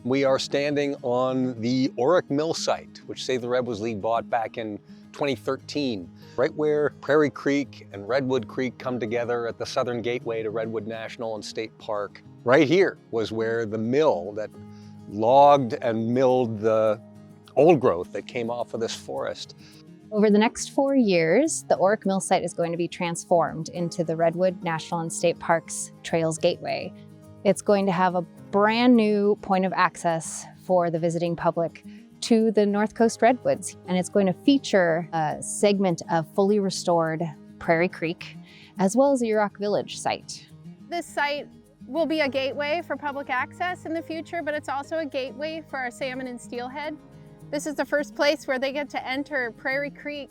We are standing on the Oric Mill site, which Save the Redwoods League bought back in 2013, right where Prairie Creek and Redwood Creek come together at the southern gateway to Redwood National and State Park. Right here was where the mill that logged and milled the old growth that came off of this forest. Over the next 4 years, the Oric Mill site is going to be transformed into the Redwood National and State Parks Trails Gateway. It's going to have a brand new point of access for the visiting public to the North Coast Redwoods. And it's going to feature a segment of fully restored Prairie Creek, as well as a Yurok Village site. This site will be a gateway for public access in the future, but it's also a gateway for our salmon and steelhead. This is the first place where they get to enter Prairie Creek.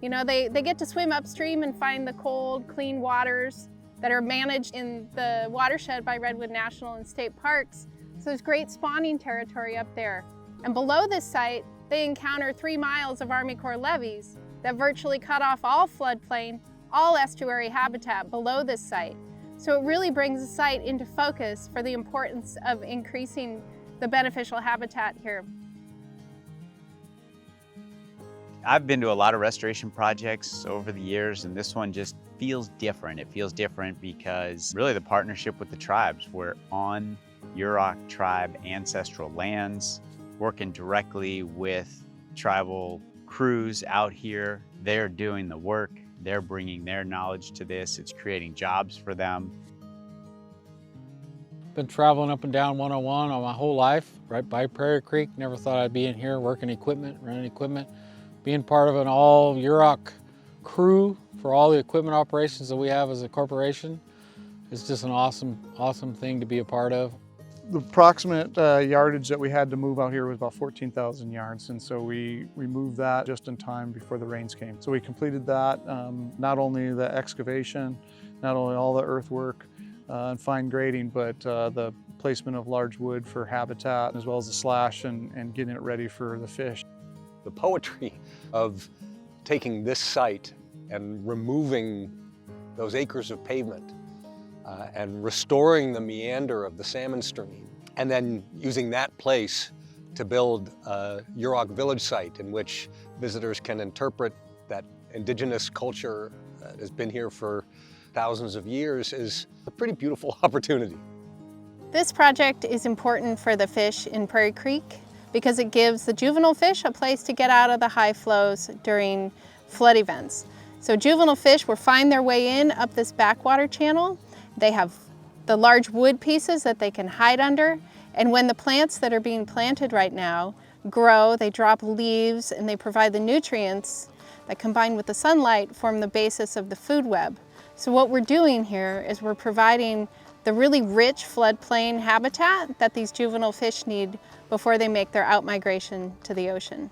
You know, they get to swim upstream and find the cold, clean waters that are managed in the watershed by Redwood National and State Parks. So there's great spawning territory up there. And below this site, they encounter 3 miles of Army Corps levees that virtually cut off all floodplain, all estuary habitat below this site. So it really brings the site into focus for the importance of increasing the beneficial habitat here. I've been to a lot of restoration projects over the years, and this one just feels different. It feels different because really the partnership with the tribes. We're on Yurok tribe ancestral lands, working directly with tribal crews out here. They're doing the work. They're bringing their knowledge to this. It's creating jobs for them. Been traveling up and down 101 all my whole life, right by Prairie Creek. Never thought I'd be in here working equipment, running equipment. Being part of an all Yurok crew for all the equipment operations that we have as a corporation is just an awesome thing to be a part of. The approximate yardage that we had to move out here was about 14,000 yards, and so we moved that just in time before the rains came. So we completed that, not only the excavation, not only all the earthwork and fine grading, but the placement of large wood for habitat, as well as the slash and getting it ready for the fish. The poetry of taking this site and removing those acres of pavement and restoring the meander of the salmon stream, and then using that place to build a Yurok Village site in which visitors can interpret that indigenous culture that has been here for thousands of years is a pretty beautiful opportunity. This project is important for the fish in Prairie Creek because it gives the juvenile fish a place to get out of the high flows during flood events. So juvenile fish will find their way in up this backwater channel. They have the large wood pieces that they can hide under, and when the plants that are being planted right now grow, they drop leaves and they provide the nutrients that combined with the sunlight form the basis of the food web. So what we're doing here is we're providing the really rich floodplain habitat that these juvenile fish need before they make their outmigration to the ocean.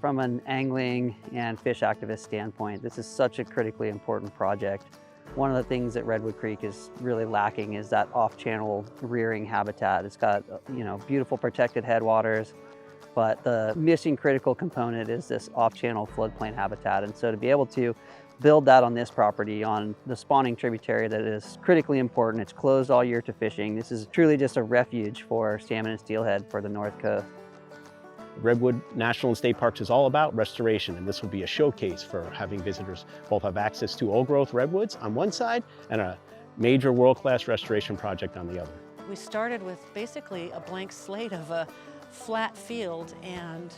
From an angling and fish activist standpoint, this is such a critically important project. One of the things that Redwood Creek is really lacking is that off-channel rearing habitat. It's got, beautiful protected headwaters, but the missing critical component is this off-channel floodplain habitat. And so to be able to build that on this property, on the spawning tributary that is critically important, it's closed all year to fishing. This is truly just a refuge for salmon and steelhead for the North Coast. Redwood National and State Parks is all about restoration, and this will be a showcase for having visitors both have access to old growth redwoods on one side and a major world-class restoration project on the other. We started with basically a blank slate of a flat field, and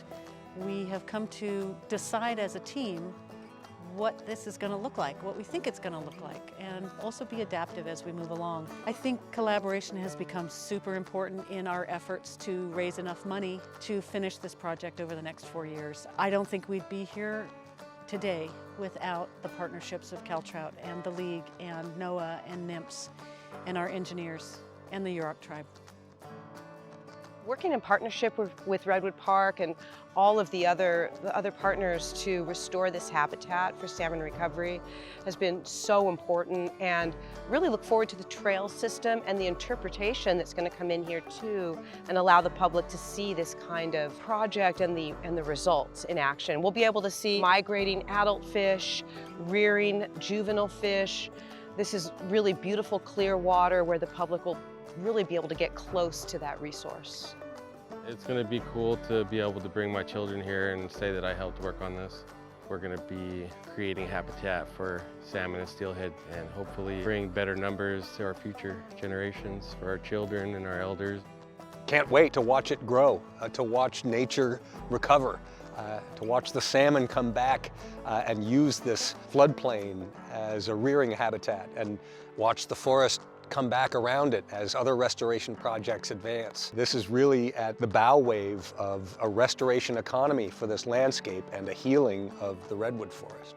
we have come to decide as a team what this is going to look like, what we think it's going to look like, and also be adaptive as we move along. I think collaboration has become super important in our efforts to raise enough money to finish this project over the next 4 years. I don't think we'd be here today without the partnerships of Caltrout and the League and NOAA and NIMS and our engineers and the Yurok tribe. Working in partnership with Redwood Park and all of the other partners to restore this habitat for salmon recovery has been so important, and really look forward to the trail system and the interpretation that's going to come in here too, and allow the public to see this kind of project and the results in action. We'll be able to see migrating adult fish, rearing juvenile fish. This is really beautiful clear water where the public will really be able to get close to that resource. It's going to be cool to be able to bring my children here and say that I helped work on this. We're going to be creating habitat for salmon and steelhead and hopefully bring better numbers to our future generations, for our children and our elders. Can't wait to watch it grow, to watch nature recover, to watch the salmon come back and use this floodplain as a rearing habitat, and watch the forest come back around it as other restoration projects advance. This is really at the bow wave of a restoration economy for this landscape and a healing of the redwood forest.